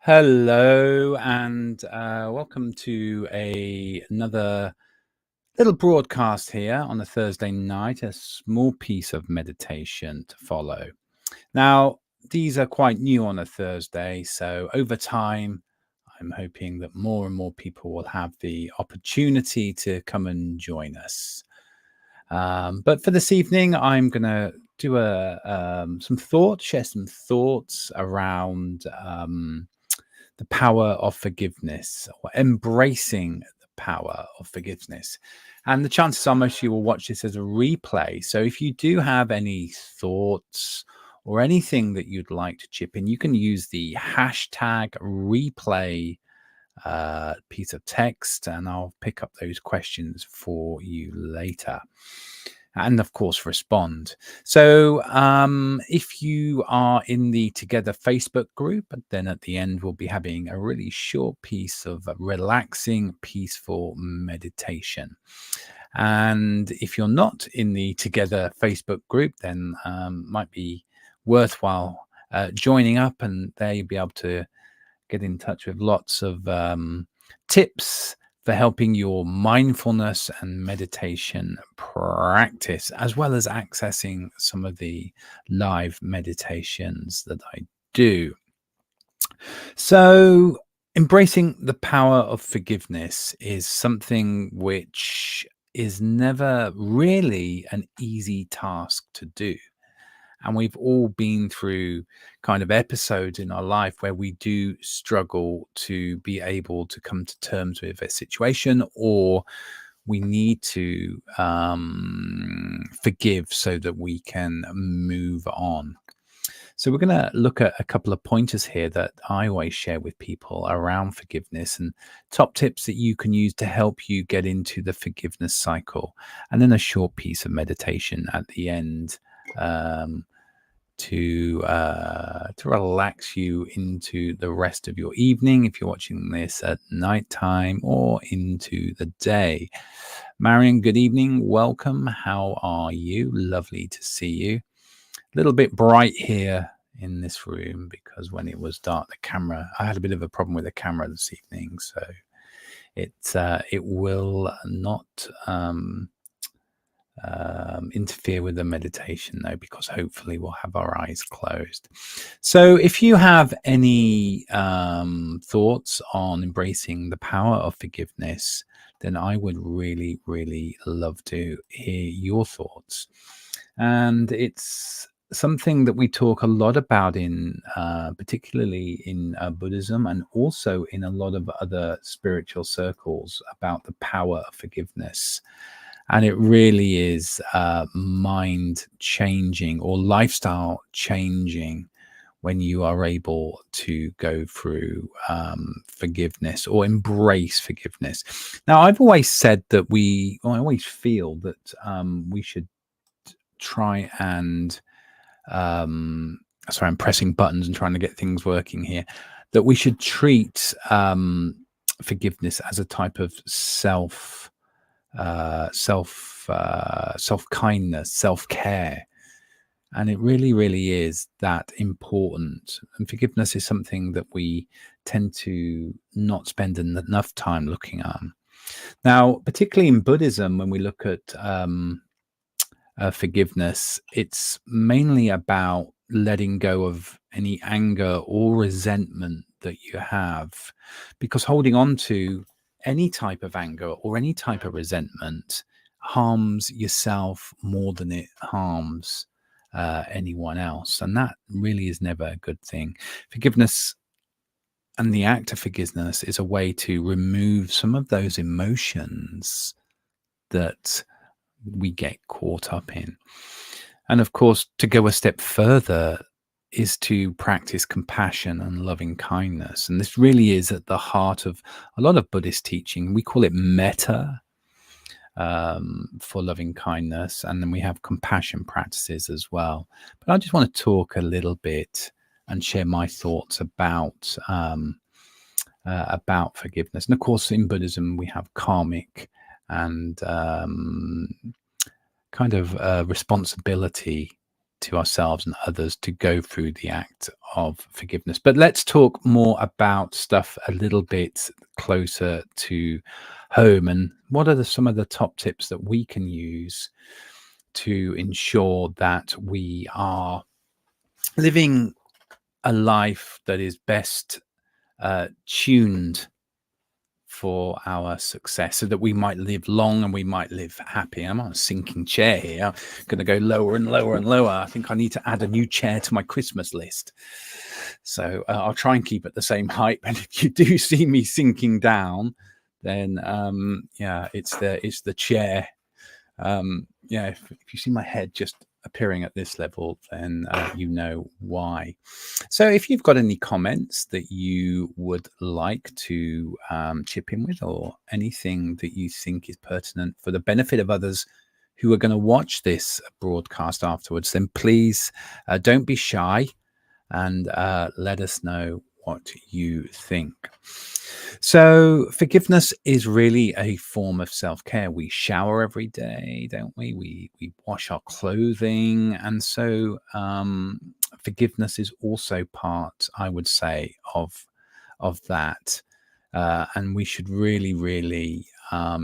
Hello and welcome to another little broadcast here on a Thursday night, a small piece of meditation to follow. Now, these are quite new on a Thursday, so over time, I'm hoping that more and more people will have the opportunity to come and join us. But for this evening, I'm going to do share some thoughts around the power of forgiveness, or embracing the power of forgiveness. And the chances are most of you will watch this as a replay. So if you do have any thoughts or anything that you'd like to chip in, you can use the hashtag replay piece of text, and I'll pick up those questions for you later. And of course, respond. So if you are in the Together Facebook group, then at the end, we'll be having a really short piece of relaxing, peaceful meditation. And if you're not in the Together Facebook group, then might be worthwhile joining up, and there you'll be able to get in touch with lots of tips for helping your mindfulness and meditation practice, as well as accessing some of the live meditations that I do. So, embracing the power of forgiveness is something which is never really an easy task to do. And we've all been through kind of episodes in our life where we do struggle to be able to come to terms with a situation, or we need to forgive so that we can move on. So we're going to look at a couple of pointers here that I always share with people around forgiveness, and top tips that you can use to help you get into the forgiveness cycle. And then a short piece of meditation at the end, to relax you into the rest of your evening if you're watching this at nighttime, or into the day. Marion, good evening. Welcome. How are you? Lovely to see you. A little bit bright here in this room because when it was dark, I had a bit of a problem with the camera this evening, so it will not interfere with the meditation though, because hopefully we'll have our eyes closed. So if you have any thoughts on embracing the power of forgiveness, then I would really, really love to hear your thoughts. And it's something that we talk a lot about in particularly in Buddhism, and also in a lot of other spiritual circles, about the power of forgiveness. And it really is mind changing or lifestyle changing when you are able to go through forgiveness or embrace forgiveness. Now, I've always said that I always feel that we should try and sorry, I'm pressing buttons and trying to get things working here, that we should treat forgiveness as a type of self kindness, self-care. And it really, really is that important. And forgiveness is something that we tend to not spend enough time looking at. Now, particularly in Buddhism, when we look at forgiveness, it's mainly about letting go of any anger or resentment that you have, because holding on to any type of anger or any type of resentment harms yourself more than it harms anyone else. And that really is never a good thing. Forgiveness and the act of forgiveness is a way to remove some of those emotions that we get caught up in. And of course, to go a step further is to practice compassion and loving kindness. And this really is at the heart of a lot of Buddhist teaching. We call it metta for loving kindness. And then we have compassion practices as well. But I just want to talk a little bit and share my thoughts about forgiveness. And of course, in Buddhism, we have karmic and kind of responsibility to ourselves and others to go through the act of forgiveness. But let's talk more about stuff a little bit closer to home, and what are some of the top tips that we can use to ensure that we are living a life that is best tuned for our success, so that we might live long and we might live happy. I'm on a sinking chair here. I'm going to go lower and lower and lower. I think I need to add a new chair to my Christmas list. So I'll try and keep it the same height. And if you do see me sinking down, then yeah, it's the chair. Yeah, if you see my head just appearing at this level, then you know why. So if you've got any comments that you would like to chip in with, or anything that you think is pertinent for the benefit of others who are going to watch this broadcast afterwards, then please don't be shy, and let us know what you think. So forgiveness is really a form of self-care. We shower every day, don't we? We wash our clothing. And so forgiveness is also part, I would say, of that. And we should really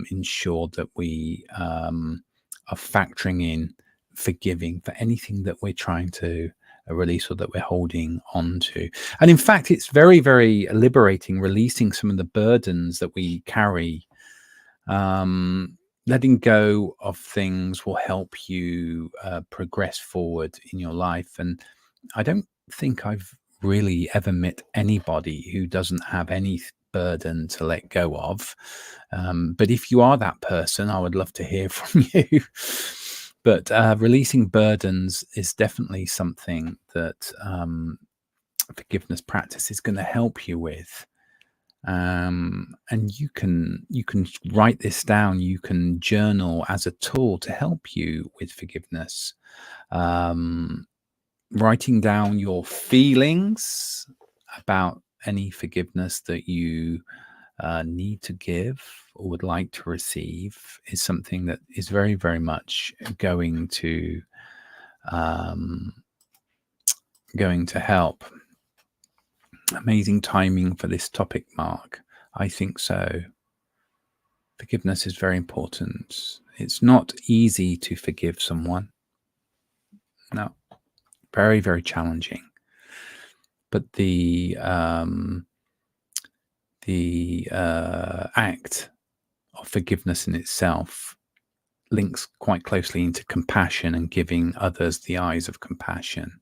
ensure that we are factoring in forgiving for anything that we're trying to release, or that we're holding on to. And in fact, it's very liberating, releasing some of the burdens that we carry. Letting go of things will help you progress forward in your life. And I don't think I've really ever met anybody who doesn't have any burden to let go of. But if you are that person, I would love to hear from you. But releasing burdens is definitely something that forgiveness practice is going to help you with. And you can write this down. You can journal as a tool to help you with forgiveness. Writing down your feelings about any forgiveness that you need to give or would like to receive is something that is very much going to help. Amazing timing for this topic, Mark. I think so. Forgiveness is very important. It's not easy to forgive someone. No, very challenging. But the act of forgiveness in itself links quite closely into compassion and giving others the eyes of compassion.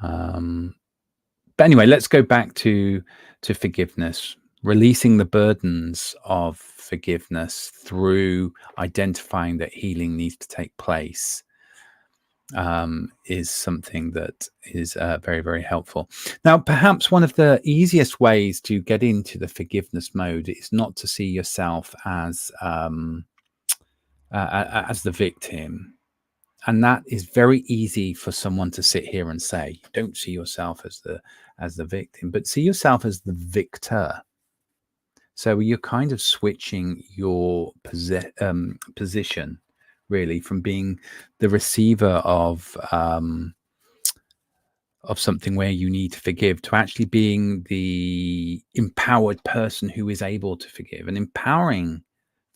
But anyway, let's go back to forgiveness. Releasing the burdens of forgiveness through identifying that healing needs to take place is something that is very helpful. Now, perhaps one of the easiest ways to get into the forgiveness mode is not to see yourself as the victim. And that is very easy for someone to sit here and say. Don't see yourself as the victim, but see yourself as the victor. So you're kind of switching your position, really, from being the receiver of something where you need to forgive, to actually being the empowered person who is able to forgive. And empowering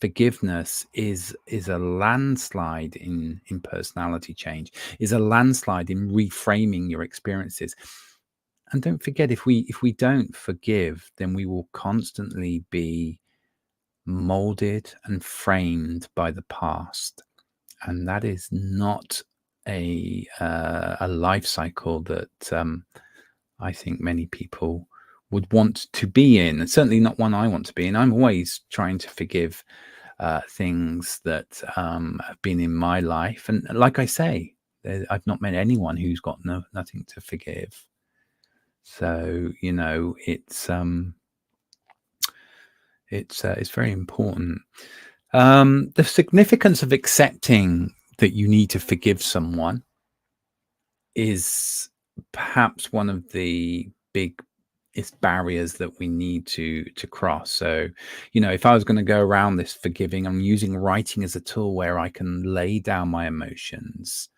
forgiveness is a landslide in personality change, is a landslide in reframing your experiences. And don't forget, if we don't forgive, then we will constantly be molded and framed by the past, and that is not a life cycle that I think many people would want to be in, and certainly not one I want to be in. I'm always trying to forgive things that have been in my life, and like I say, I've not met anyone who's got nothing to forgive. So it's very important. The significance of accepting that you need to forgive someone is perhaps one of the biggest barriers that we need to cross. So, if I was going to go around this forgiving, I'm using writing as a tool where I can lay down my emotions.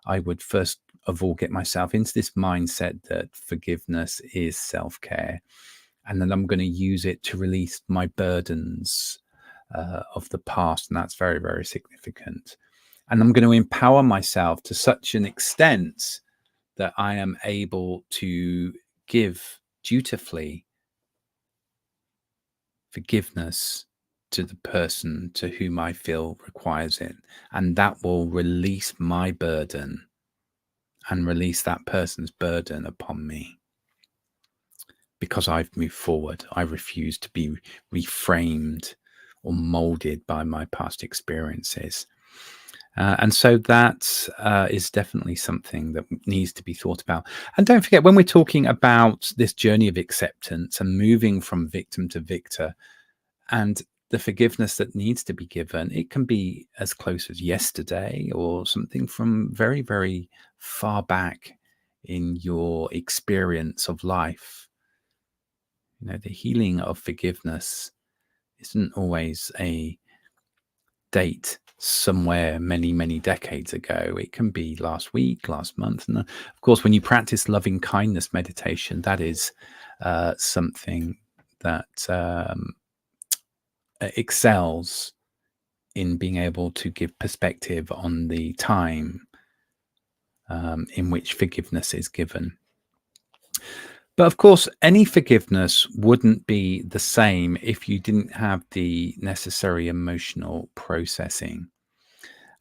I would first of all get myself into this mindset that forgiveness is self-care, and then I'm going to use it to release my burdens of the past, and that's very, very significant. And I'm going to empower myself to such an extent that I am able to give dutifully forgiveness to the person to whom I feel requires it. And that will release my burden and release that person's burden upon me. Because I've moved forward, I refuse to be reframed or molded by my past experiences. And so that is definitely something that needs to be thought about. And don't forget, when we're talking about this journey of acceptance and moving from victim to victor, and the forgiveness that needs to be given, it can be as close as yesterday or something from very, very far back in your experience of life. You know, the healing of forgiveness isn't always a date somewhere many, many decades ago. It can be last week, last month. And of course, when you practice loving kindness meditation, that is something that excels in being able to give perspective on the time in which forgiveness is given. But of course, any forgiveness wouldn't be the same if you didn't have the necessary emotional processing.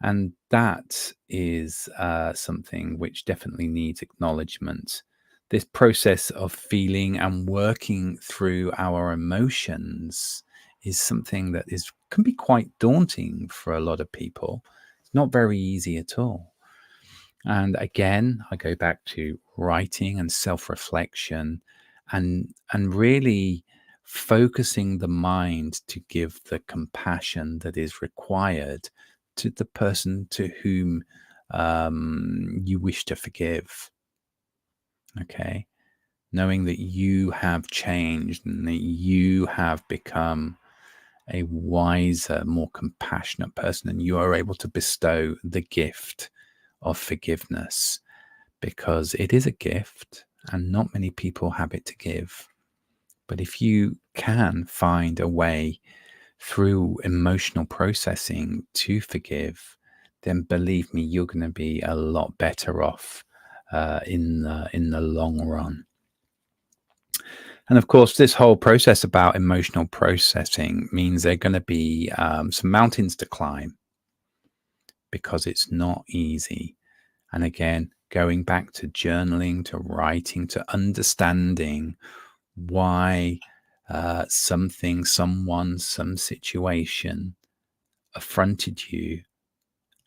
And that is something which definitely needs acknowledgement. This process of feeling and working through our emotions is something that can be quite daunting for a lot of people. It's not very easy at all. And again, I go back to writing and self-reflection and really focusing the mind to give the compassion that is required to the person to whom you wish to forgive. Okay. Knowing that you have changed and that you have become a wiser, more compassionate person, and you are able to bestow the gift of forgiveness, because it is a gift and not many people have it to give. But if you can find a way through emotional processing to forgive, then believe me, you're going to be a lot better off in the long run. And of course, this whole process about emotional processing means there are going to be some mountains to climb, because it's not easy. And again, going back to journaling, to writing, to understanding why something, someone, some situation affronted you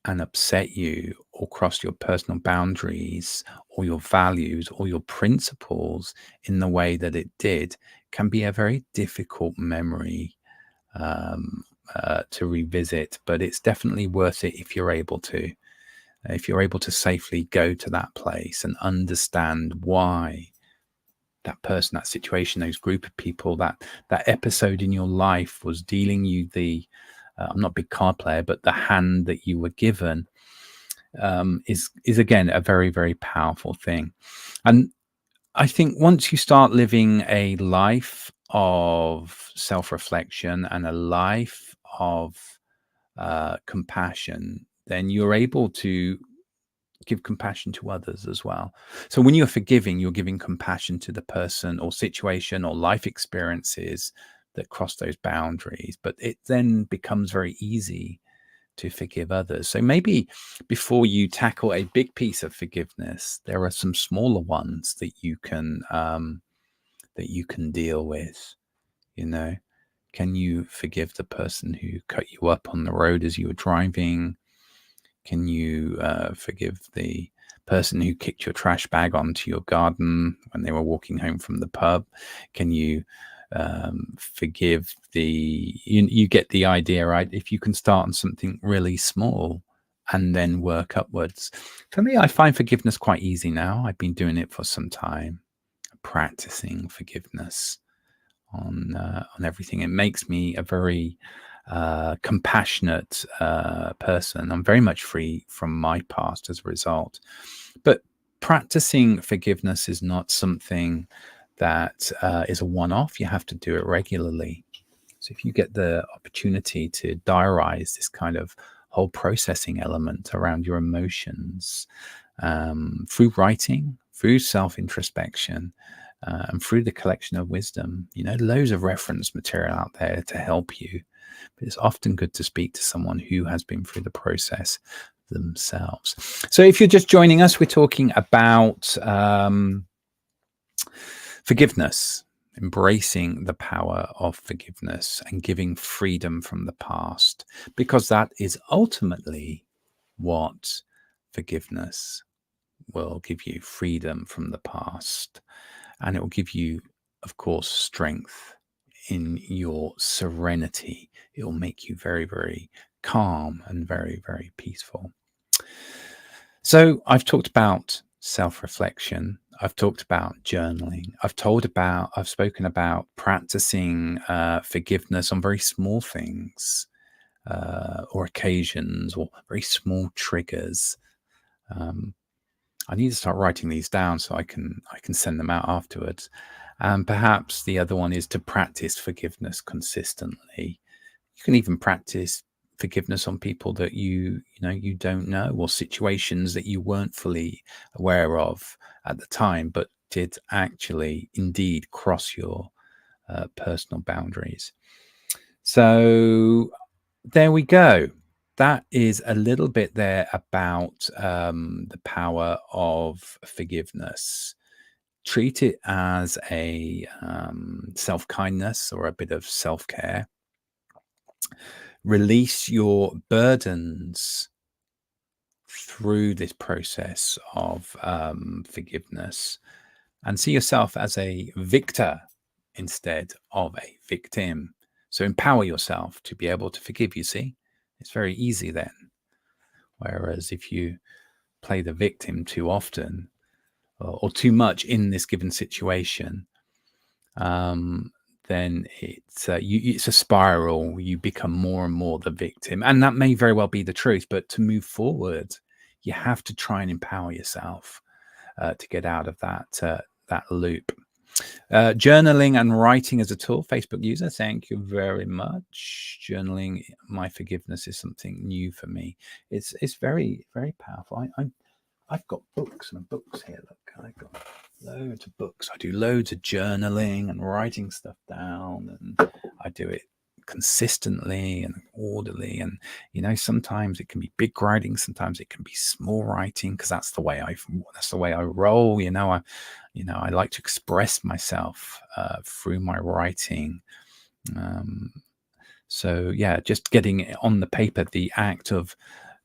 and upset you or crossed your personal boundaries or your values or your principles in the way that it did, can be a very difficult memory to revisit. But it's definitely worth it if you're able to. If you're able to safely go to that place and understand why that person, that situation, those group of people, that episode in your life was dealing you the, I'm not a big card player, but the hand that you were given is again a very, very powerful thing. And I think once you start living a life of self-reflection and a life of compassion, then you're able to give compassion to others as well. So when you're forgiving, you're giving compassion to the person or situation or life experiences that cross those boundaries. But it then becomes very easy to forgive others. So maybe before you tackle a big piece of forgiveness, there are some smaller ones that you can deal with. You know, can you forgive the person who cut you up on the road as you were driving? Can you forgive the person who kicked your trash bag onto your garden when they were walking home from the pub? Can you forgive you get the idea, right? If you can start on something really small and then work upwards. For me, I find forgiveness quite easy now. I've been doing it for some time, practicing forgiveness on everything. It makes me a very compassionate person. I'm very much free from my past as a result. But practicing forgiveness is not something that is a one-off. You have to do it regularly. So if you get the opportunity to diarize this kind of whole processing element around your emotions through writing, through self-introspection, and through the collection of wisdom, loads of reference material out there to help you. But it's often good to speak to someone who has been through the process themselves. So if you're just joining us, we're talking about forgiveness, embracing the power of forgiveness and giving freedom from the past, because that is ultimately what forgiveness will give you: freedom from the past. And it will give you, of course, strength in your serenity. It will make you very, very calm and very, very peaceful. So I've talked about self-reflection. I've talked about journaling. I've spoken about practicing forgiveness on very small things or occasions or very small triggers. I need to start writing these down so I can send them out afterwards. And perhaps the other one is to practice forgiveness consistently. You can even practice forgiveness on people that you don't know, or situations that you weren't fully aware of at the time, but did actually indeed cross your personal boundaries. So there we go. That is a little bit there about the power of forgiveness. Treat it as a self-kindness or a bit of self-care. Release your burdens through this process of forgiveness, and see yourself as a victor instead of a victim. So empower yourself to be able to forgive. You see, it's very easy then. Whereas if you play the victim too often or too much in this given situation, then it's a spiral. You become more and more the victim, and that may very well be the truth. But to move forward, you have to try and empower yourself to get out of that loop. Journaling and writing as a tool. Facebook user, thank you very much. Journaling, my forgiveness, is something new for me. It's very, very powerful. I've got books and books here. Look, I've got loads of books. I do loads of journaling and writing stuff down, and I do it consistently and orderly. And sometimes it can be big writing, sometimes it can be small writing, because that's the way I roll. I like to express myself through my writing. So yeah, just getting it on the paper, the act of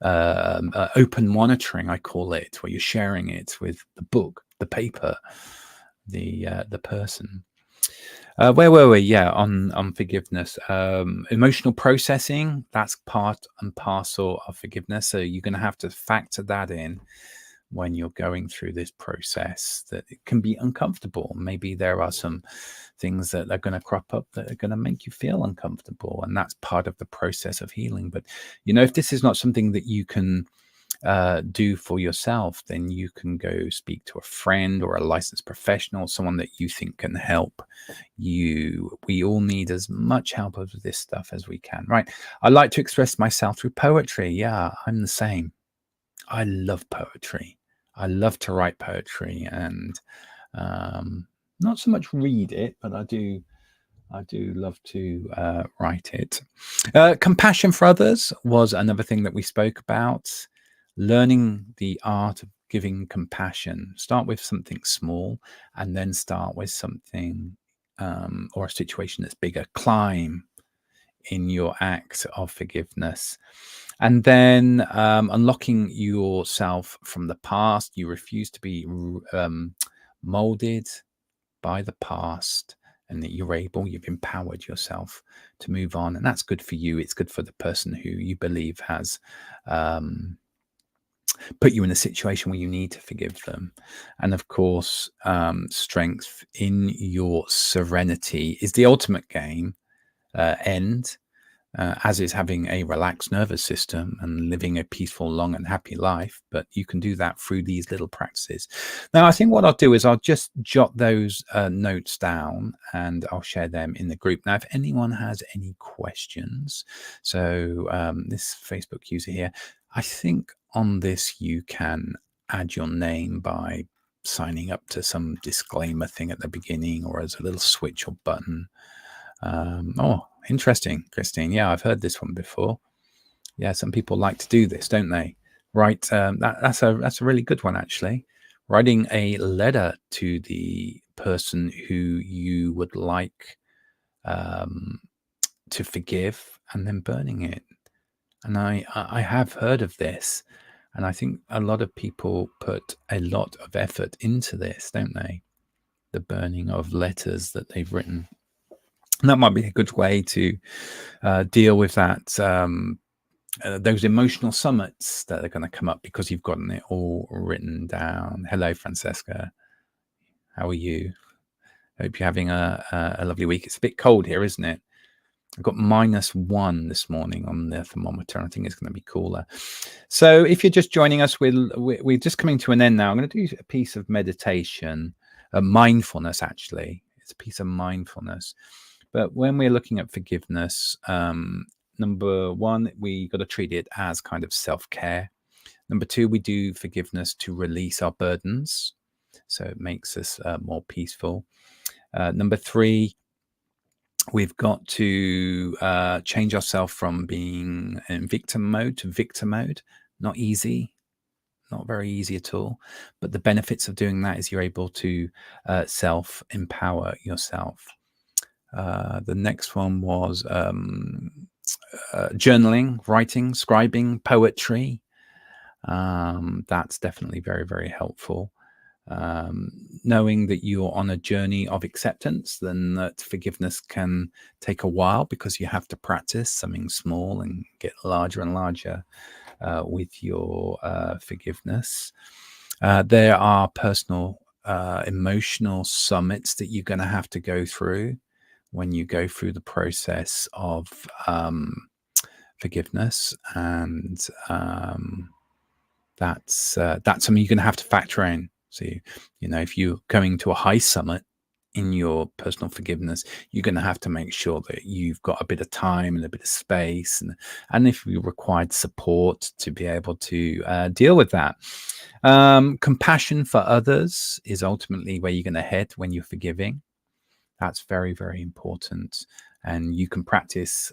open monitoring, I call it, where you're sharing it with the book, the paper, the person. Where were we? Yeah, on forgiveness. Emotional processing, that's part and parcel of forgiveness. So you're going to have to factor that in when you're going through this process, that it can be uncomfortable. Maybe there are some things that are going to crop up that are going to make you feel uncomfortable, and that's part of the process of healing. But if this is not something that you can do for yourself, then you can go speak to a friend or a licensed professional, someone that you think can help you. We all need as much help with this stuff as we can, right? I like to express myself through poetry. Yeah, I'm the same. I love poetry. I love to write poetry, and not so much read it, but I do love to write it. Compassion for others was another thing that we spoke about. Learning the art of giving compassion. Start with something small, and then start with something or a situation that's bigger. Climb in your act of forgiveness. And then unlocking yourself from the past. You refuse to be molded by the past, and that you've empowered yourself to move on. And that's good for you. It's good for the person who you believe has put you in a situation where you need to forgive them. And of course, strength in your serenity is the ultimate end. as is having a relaxed nervous system and living a peaceful, long and happy life. But you can do that through these little practices. Now, I think what I'll do is I'll just jot those notes down and I'll share them in the group. Now, if anyone has any questions, so this Facebook user here, I think on this you can add your name by signing up to some disclaimer thing at the beginning or as a little switch or button. Oh, interesting, Christine. Yeah, I've heard this one before. Yeah, some people like to do this, don't they? Right. That's a really good one, actually. Writing a letter to the person who you would like to forgive and then burning it. And I have heard of this, and I think a lot of people put a lot of effort into this, don't they? The burning of letters that they've written. And that might be a good way to deal with that, those emotional summits that are going to come up because you've gotten it all written down. Hello, Francesca. How are you? Hope you're having a lovely week. It's a bit cold here, isn't it? I've got -1 this morning on the thermometer. I think it's going to be cooler. So if you're just joining us, we're just coming to an end now. I'm going to do a piece of meditation, mindfulness, actually. It's a piece of mindfulness. But when we're looking at forgiveness, number one, we got to treat it as kind of self-care. Number two, we do forgiveness to release our burdens. So it makes us more peaceful. Number three, we've got to change ourselves from being in victim mode to victor mode. Not easy, not very easy at all. But the benefits of doing that is you're able to self-empower yourself. The next one was journaling, writing, scribing, poetry. That's definitely very, very helpful. Knowing that you're on a journey of acceptance, then that forgiveness can take a while because you have to practice something small and get larger and larger with your forgiveness. There are personal emotional summits that you're going to have to go through when you go through the process of forgiveness, and that's something you're going to have to factor in. So, you know, if you're going to a high summit in your personal forgiveness, you're going to have to make sure that you've got a bit of time and a bit of space, and if you required support to be able to deal with that. Compassion for others is ultimately where you're going to head when you're forgiving. That's very, very important. And you can practice,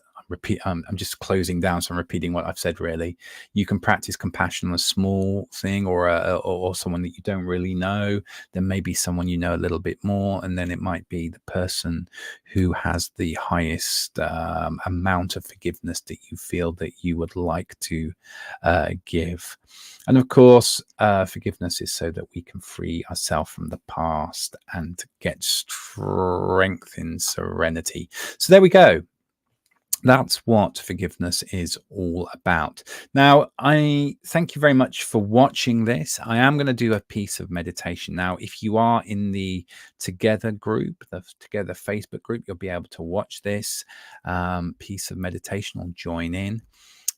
I'm just closing down, so I'm repeating what I've said, really. You can practice compassion on a small thing or someone that you don't really know. Then maybe someone you know a little bit more, and then it might be the person who has the highest amount of forgiveness that you feel that you would like to give. And of course, forgiveness is so that we can free ourselves from the past and get strength in serenity. So there we go. That's what forgiveness is all about. Now, I thank you very much for watching this. I am going to do a piece of meditation. Now, if you are in the Together group, the Together Facebook group, you'll be able to watch this piece of meditation or join in.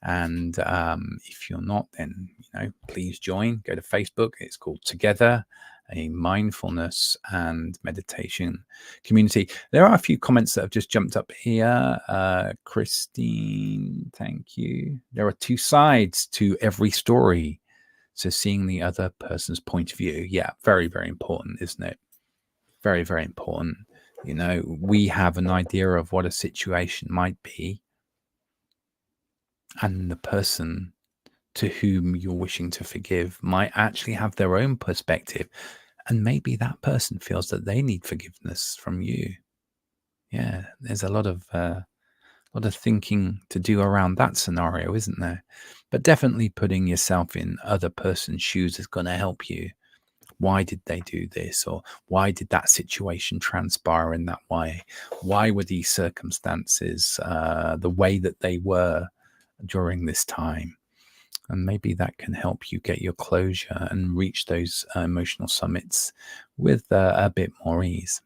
And if you're not, then, you know, please join. Go to Facebook. It's called Together, a mindfulness and meditation community. There are a few comments that have just jumped up here. Christine, thank you. There are two sides to every story. So seeing the other person's point of view. Yeah, very, very important, isn't it? Very, very important. You know, we have an idea of what a situation might be, and the person to whom you're wishing to forgive might actually have their own perspective, and maybe that person feels that they need forgiveness from you. Yeah, there's a lot of thinking to do around that scenario, isn't there? But definitely putting yourself in other person's shoes is going to help you. Why did they do this? Or why did that situation transpire in that way? Why were these circumstances the way that they were during this time? And maybe that can help you get your closure and reach those emotional summits with a bit more ease.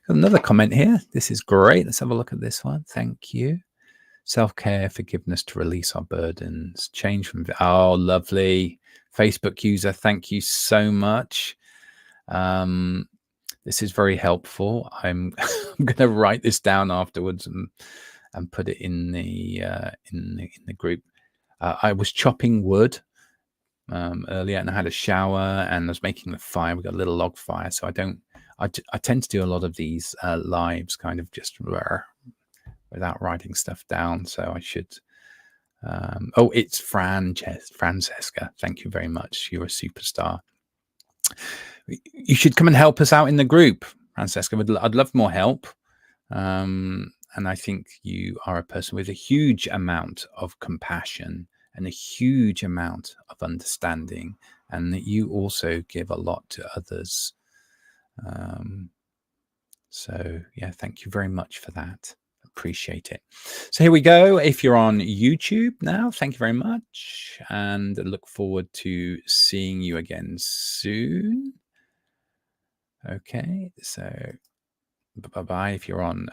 Another comment here. This is great. Let's have a look at this one. Thank you. self-care, forgiveness to release our burdens, change from. Oh, lovely. Facebook user, thank you so much. This is very helpful. I'm going to write this down afterwards and put it in the group. I was chopping wood earlier, and I had a shower, and I was making the fire. We got a little log fire, so I tend to do a lot of these lives kind of just without writing stuff down. So I should. Oh, it's Francesca. Thank you very much. You're a superstar. You should come and help us out in the group, Francesca. I'd love more help. And I think you are a person with a huge amount of compassion and a huge amount of understanding, and that you also give a lot to others. So yeah, thank you very much for that. Appreciate it. So here we go. If you're on YouTube now, thank you very much, and I look forward to seeing you again soon. Okay, so bye-bye if you're on